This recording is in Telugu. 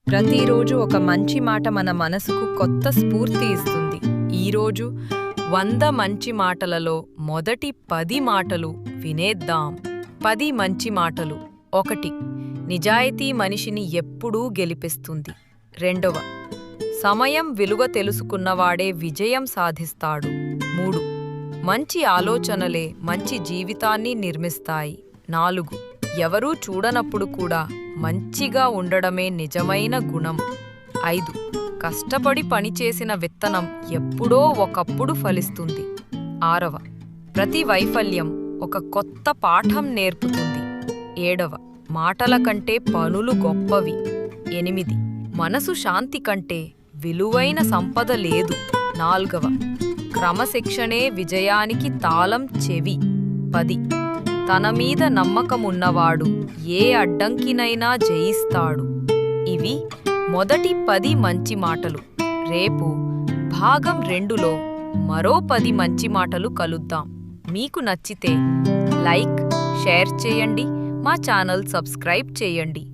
ప్రతిరోజు ఒక మంచి మాట మన మనసుకు కొత్త స్ఫూర్తి ఇస్తుంది. ఈరోజు 100 మంచి మాటలలో మొదటి 10 మాటలు వినేద్దాం. 10 మంచి మాటలు. 1. నిజాయితీ మనిషిని ఎప్పుడూ గెలిపిస్తుంది. 2. సమయం విలువ తెలుసుకున్నవాడే విజయం సాధిస్తాడు. 3. మంచి ఆలోచనలే మంచి జీవితాన్ని నిర్మిస్తాయి. 4. ఎవరూ చూడనప్పుడు కూడా మంచిగా ఉండడమే నిజమైన గుణం. 5. కష్టపడి పనిచేసిన విత్తనం ఎప్పుడో ఒకప్పుడు ఫలిస్తుంది. 6. ప్రతి వైఫల్యం ఒక కొత్త పాఠం నేర్పుతుంది. 7. మాటల కంటే పనులు గొప్పవి. 8. మనసు శాంతి కంటే విలువైన సంపద లేదు. 4. క్రమశిక్షణే విజయానికి తాళం చెవి. 10. తన మీద నమ్మకమున్నవాడు ఏ అడ్డంకినైనా జయిస్తాడు. ఇవి మొదటి 10 మంచి మాటలు. రేపు భాగం 2లో మరో 10 మంచి మాటలు కలుద్దాం. మీకు నచ్చితే లైక్, షేర్ చేయండి, మా ఛానల్ సబ్స్క్రైబ్ చేయండి.